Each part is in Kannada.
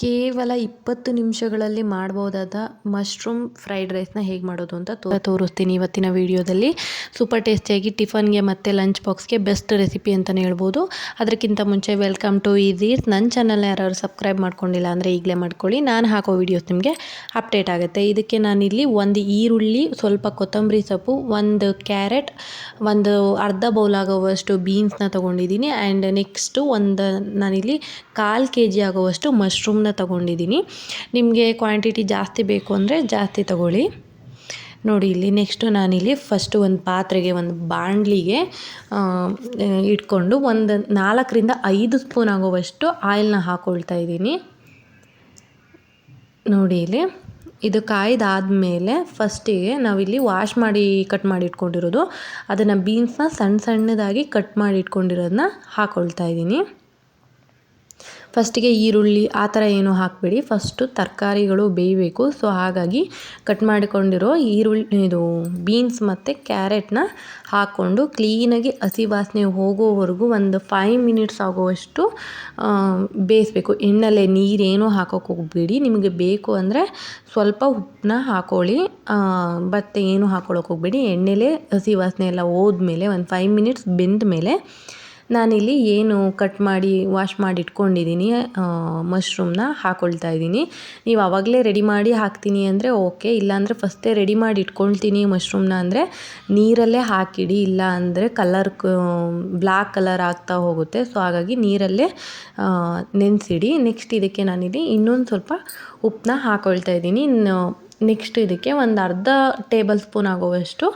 ಕೇವಲ 20 ನಿಮಿಷಗಳಲ್ಲಿ ಮಾಡ್ಬೋದಾದ ಮಶ್ರೂಮ್ ಫ್ರೈಡ್ ರೈಸ್ನ ಹೇಗೆ ಮಾಡೋದು ಅಂತ ತೋರಿಸ್ತೀನಿ ಇವತ್ತಿನ ವಿಡಿಯೋದಲ್ಲಿ. ಸೂಪರ್ ಟೇಸ್ಟಿಯಾಗಿ ಟಿಫನ್ಗೆ ಮತ್ತು ಲಂಚ್ ಬಾಕ್ಸ್ಗೆ ಬೆಸ್ಟ್ ರೆಸಿಪಿ ಅಂತಲೇ ಹೇಳ್ಬೋದು. ಅದಕ್ಕಿಂತ ಮುಂಚೆ ವೆಲ್ಕಮ್ ಟು ಈಸಿ. ನನ್ನ ಚಾನಲ್ನ ಯಾರು ಸಬ್ಸ್ಕ್ರೈಬ್ ಮಾಡ್ಕೊಂಡಿಲ್ಲ ಅಂದರೆ ಈಗಲೇ ಮಾಡ್ಕೊಳ್ಳಿ. ನಾನು ಹಾಕೋ ವೀಡಿಯೋಸ್ ನಿಮಗೆ ಅಪ್ಡೇಟ್ ಆಗುತ್ತೆ. ಇದಕ್ಕೆ ನಾನಿಲ್ಲಿ ಒಂದು ಈರುಳ್ಳಿ, ಸ್ವಲ್ಪ ಕೊತ್ತಂಬರಿ ಸೊಪ್ಪು, ಒಂದು ಕ್ಯಾರೆಟ್, ಒಂದು ಅರ್ಧ ಬೌಲ್ ಆಗುವಷ್ಟು ಬೀನ್ಸ್ನ ತೊಗೊಂಡಿದ್ದೀನಿ. ಆ್ಯಂಡ್ ನೆಕ್ಸ್ಟು ನಾನಿಲ್ಲಿ 1/4 kg ಆಗುವಷ್ಟು ಮಶ್ರೂಮ್ನ ತಗೊಂಡಿದ್ದೀನಿ. ನಿಮಗೆ ಕ್ವಾಂಟಿಟಿ ಜಾಸ್ತಿ ಬೇಕು ಅಂದರೆ ಜಾಸ್ತಿ ತಗೊಳ್ಳಿ. ನೋಡಿ ಇಲ್ಲಿ ನೆಕ್ಸ್ಟು ನಾನಿಲ್ಲಿ ಫಸ್ಟು ಒಂದು ಪಾತ್ರೆಗೆ, ಒಂದು ಬಾಣಲಿಗೆ ಇಟ್ಕೊಂಡು ಒಂದು 4 ರಿಂದ 5 ಸ್ಪೂನ್ ಆಗುವಷ್ಟು ಆಯಿಲ್ನ ಹಾಕ್ಕೊಳ್ತಾ ಇದ್ದೀನಿ. ನೋಡಿ ಇಲ್ಲಿ ಇದು ಕಾಯ್ದಾದಮೇಲೆ ಫಸ್ಟಿಗೆ ನಾವಿಲ್ಲಿ ವಾಶ್ ಮಾಡಿ ಕಟ್ ಮಾಡಿ ಇಟ್ಕೊಂಡಿರೋದು, ಅದನ್ನು ಬೀನ್ಸ್ನ ಸಣ್ಣ ಸಣ್ಣದಾಗಿ ಕಟ್ ಮಾಡಿ ಇಟ್ಕೊಂಡಿರೋದನ್ನ ಹಾಕ್ಕೊಳ್ತಾ ಇದ್ದೀನಿ. ಫಸ್ಟಿಗೆ ಈರುಳ್ಳಿ ಆ ಥರ ಏನೂ ಹಾಕಬೇಡಿ, ಫಸ್ಟು ತರಕಾರಿಗಳು ಬೇಯಬೇಕು. ಸೊ ಹಾಗಾಗಿ ಕಟ್ ಮಾಡಿಕೊಂಡಿರೋ ಇದು ಬೀನ್ಸ್ ಮತ್ತು ಕ್ಯಾರೆಟ್ನ ಹಾಕ್ಕೊಂಡು ಕ್ಲೀನಾಗಿ ಹಸಿ ವಾಸನೆ ಹೋಗೋವರೆಗೂ ಒಂದು 5 ಮಿನಿಟ್ಸ್ ಆಗುವಷ್ಟು ಬೇಯಿಸ್ಬೇಕು. ಎಣ್ಣೆಲೆ ನೀರೇನೂ ಹಾಕೋಕ್ಕೆ ಹೋಗಬೇಡಿ. ನಿಮಗೆ ಬೇಕು ಅಂದರೆ ಸ್ವಲ್ಪ ಉಪ್ಪನ್ನ ಹಾಕ್ಕೊಳ್ಳಿ, ಮತ್ತು ಏನೂ ಹಾಕ್ಕೊಳ್ಳೋಕೆ ಹೋಗಬೇಡಿ. ಎಣ್ಣೆಲೆ ಹಸಿ ವಾಸನೆ ಎಲ್ಲ ಹೋದ್ಮೇಲೆ ಒಂದು 5 ಮಿನಿಟ್ಸ್ ಬೆಂದ ಮೇಲೆ ನಾನಿಲ್ಲಿ ಏನು ಕಟ್ ಮಾಡಿ ವಾಶ್ ಮಾಡಿ ಇಟ್ಕೊಂಡಿದ್ದೀನಿ ಮಶ್ರೂಮ್ನ ಹಾಕ್ಕೊಳ್ತಾ ಇದ್ದೀನಿ. ನೀವು ಆವಾಗಲೇ ರೆಡಿ ಮಾಡಿ ಹಾಕ್ತೀನಿ ಅಂದರೆ ಓಕೆ, ಇಲ್ಲಾಂದರೆ ಫಸ್ಟೇ ರೆಡಿ ಮಾಡಿ ಇಟ್ಕೊಳ್ತೀನಿ ಮಶ್ರೂಮ್ನ ಅಂದರೆ ನೀರಲ್ಲೇ ಹಾಕಿಡಿ, ಇಲ್ಲ ಅಂದರೆ ಬ್ಲ್ಯಾಕ್ ಕಲರ್ ಆಗ್ತಾ ಹೋಗುತ್ತೆ. ಸೊ ಹಾಗಾಗಿ ನೀರಲ್ಲೇ ನೆನೆಸಿಡಿ. ನೆಕ್ಸ್ಟ್ ಇದಕ್ಕೆ ನಾನಿಲ್ಲಿ ಇನ್ನೊಂದು ಸ್ವಲ್ಪ ಉಪ್ಪನ್ನ ಹಾಕ್ಕೊಳ್ತಾ ಇದ್ದೀನಿ. ನೆಕ್ಸ್ಟ್ ಇದಕ್ಕೆ ಒಂದು ಅರ್ಧ ಟೇಬಲ್ ಸ್ಪೂನ್ ಆಗುವಷ್ಟು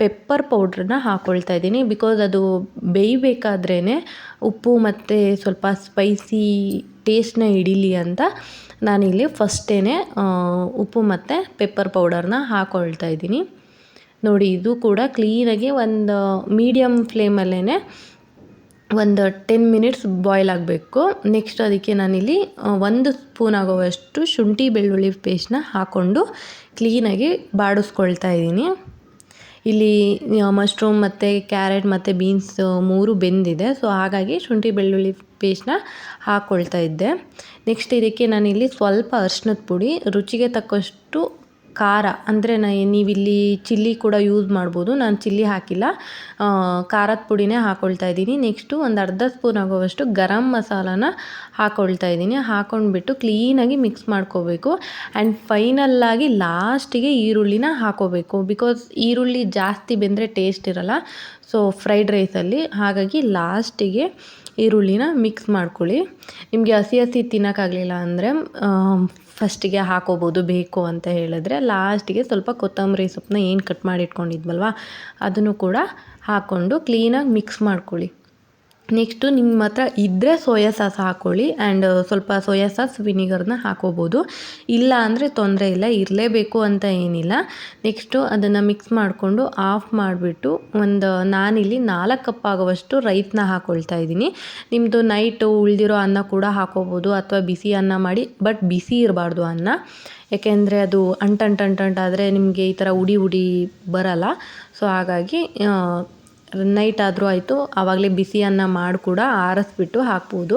ಪೆಪ್ಪರ್ ಪೌಡ್ರನ್ನ ಹಾಕ್ಕೊಳ್ತಾ ಇದ್ದೀನಿ. ಬಿಕಾಸ್ ಅದು ಬೇಯಬೇಕಾದ್ರೇ ಉಪ್ಪು ಮತ್ತು ಸ್ವಲ್ಪ ಸ್ಪೈಸಿ ಟೇಸ್ಟ್ನ ಹಿಡೀಲಿ ಅಂತ ನಾನಿಲ್ಲಿ ಫಸ್ಟೇ ಉಪ್ಪು ಮತ್ತು ಪೆಪ್ಪರ್ ಪೌಡರ್ನ ಹಾಕ್ಕೊಳ್ತಾ ಇದ್ದೀನಿ. ನೋಡಿ ಇದು ಕೂಡ ಕ್ಲೀನಾಗಿ ಒಂದು ಮೀಡಿಯಮ್ ಫ್ಲೇಮಲ್ಲೇ ಒಂದು 10 ಮಿನಿಟ್ಸ್ ಬಾಯ್ಲ್ ಆಗಬೇಕು. ನೆಕ್ಸ್ಟ್ ಅದಕ್ಕೆ ನಾನಿಲ್ಲಿ 1 ಸ್ಪೂನ್ ಆಗುವಷ್ಟು ಶುಂಠಿ ಬೆಳ್ಳುಳ್ಳಿ ಪೇಸ್ಟ್ನ ಹಾಕ್ಕೊಂಡು ಕ್ಲೀನಾಗಿ ಬಾಡಿಸ್ಕೊಳ್ತಾ ಇದ್ದೀನಿ. ಇಲ್ಲಿ ಮಶ್ರೂಮ್ ಮತ್ತು ಕ್ಯಾರೆಟ್ ಮತ್ತು ಬೀನ್ಸ್ 3 ಬೆಂದಿದೆ. ಸೊ ಹಾಗಾಗಿ ಶುಂಠಿ ಬೆಳ್ಳುಳ್ಳಿ ಪೇಸ್ಟ್ನ ಹಾಕ್ಕೊಳ್ತಾ ಇದ್ದೆ. ನೆಕ್ಸ್ಟ್ ಇದಕ್ಕೆ ನಾನಿಲ್ಲಿ ಸ್ವಲ್ಪ ಅರಿಶಿನದ ಪುಡಿ, ರುಚಿಗೆ ತಕ್ಕಷ್ಟು ಖಾರ, ಅಂದರೆ ನೀವಿಲ್ಲಿ ಚಿಲ್ಲಿ ಕೂಡ ಯೂಸ್ ಮಾಡ್ಬೋದು. ನಾನು ಚಿಲ್ಲಿ ಹಾಕಿಲ್ಲ, ಖಾರದ ಪುಡಿನೇ ಹಾಕ್ಕೊಳ್ತಾ ಇದ್ದೀನಿ. ನೆಕ್ಸ್ಟು ಒಂದು ಅರ್ಧ ಸ್ಪೂನ್ ಆಗುವಷ್ಟು ಗರಂ ಮಸಾಲಾನ ಹಾಕ್ಕೊಳ್ತಾ ಇದ್ದೀನಿ. ಹಾಕ್ಕೊಂಡ್ಬಿಟ್ಟು ಕ್ಲೀನಾಗಿ ಮಿಕ್ಸ್ ಮಾಡ್ಕೋಬೇಕು. ಆ್ಯಂಡ್ ಫೈನಲ್ಲಾಗಿ ಲಾಸ್ಟಿಗೆ ಈರುಳ್ಳಿನ ಹಾಕ್ಕೋಬೇಕು. ಬಿಕಾಸ್ ಈರುಳ್ಳಿ ಜಾಸ್ತಿ ಬೆಂದರೆ ಟೇಸ್ಟ್ ಇರಲ್ಲ ಸೊ ಫ್ರೈಡ್ ರೈಸಲ್ಲಿ. ಹಾಗಾಗಿ ಲಾಸ್ಟಿಗೆ ಈರುಳ್ಳಿನ ಮಿಕ್ಸ್ ಮಾಡ್ಕೊಳ್ಳಿ. ನಿಮಗೆ ಹಸಿ ತಿನ್ನೋಕ್ಕಾಗಲಿಲ್ಲ ಅಂದರೆ ಫಸ್ಟಿಗೆ ಹಾಕೋಬೋದು, ಬೇಕು ಅಂತ ಹೇಳಿದ್ರೆ. ಲಾಸ್ಟಿಗೆ ಸ್ವಲ್ಪ ಕೊತ್ತಂಬರಿ ಸೊಪ್ಪನ್ನ ಏನು ಕಟ್ ಮಾಡಿ ಇಟ್ಕೊಂಡಿದ್ವಲ್ವ ಅದನ್ನು ಕೂಡ ಹಾಕ್ಕೊಂಡು ಕ್ಲೀನಾಗಿ ಮಿಕ್ಸ್ ಮಾಡ್ಕೊಳ್ಳಿ. ನೆಕ್ಸ್ಟು ನಿಮ್ಮ ಹತ್ರ ಇದ್ದರೆ ಸೋಯಾ ಸಾಸ್ ಹಾಕ್ಕೊಳ್ಳಿ, ಆ್ಯಂಡ್ ಸ್ವಲ್ಪ ಸೋಯಾ ಸಾಸ್ ವಿನಿಗರ್ನ ಹಾಕೋಬೋದು. ಇಲ್ಲ ಅಂದರೆ ತೊಂದರೆ ಇಲ್ಲ, ಇರಲೇಬೇಕು ಅಂತ ಏನಿಲ್ಲ. ನೆಕ್ಸ್ಟು ಅದನ್ನು ಮಿಕ್ಸ್ ಮಾಡಿಕೊಂಡು ಆಫ್ ಮಾಡಿಬಿಟ್ಟು ನಾನಿಲ್ಲಿ 4 ಕಪ್ ಆಗುವಷ್ಟು ರೈಸ್ನ ಹಾಕ್ಕೊಳ್ತಾ ಇದ್ದೀನಿ. ನಿಮ್ಮದು ನೈಟು ಉಳಿದಿರೋ ಅನ್ನ ಕೂಡ ಹಾಕೋಬೋದು, ಅಥವಾ ಬಿಸಿ ಅನ್ನ ಮಾಡಿ, ಬಟ್ ಬಿಸಿ ಇರಬಾರ್ದು ಅನ್ನ. ಯಾಕೆಂದರೆ ಅದು ಅಂಟಂಟಾದರೆ ನಿಮಗೆ ಈ ಥರ ಉಡಿ ಬರಲ್ಲ. ಸೊ ಹಾಗಾಗಿ ನೈಟ್ ಆದರೂ ಆಯಿತು, ಆವಾಗಲೇ ಬಿಸಿ ಅನ್ನ ಮಾಡಿ ಕೂಡ ಆರಿಸ್ಬಿಟ್ಟು ಹಾಕ್ಬೋದು.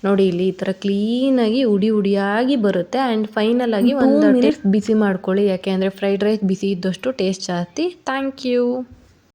ನೋಡಿ ಇಲ್ಲಿ ಈ ಥರ ಕ್ಲೀನಾಗಿ ಉಡಿಯಾಗಿ ಬರುತ್ತೆ. ಆ್ಯಂಡ್ ಫೈನಲಾಗಿ 1 ಮಿನಿಟ್ಸ್ ಬಿಸಿ ಮಾಡ್ಕೊಳ್ಳಿ, ಯಾಕೆಂದರೆ ಫ್ರೈಡ್ ರೈಸ್ ಬಿಸಿ ಇದ್ದಷ್ಟು ಟೇಸ್ಟ್ ಜಾಸ್ತಿ. Thank you.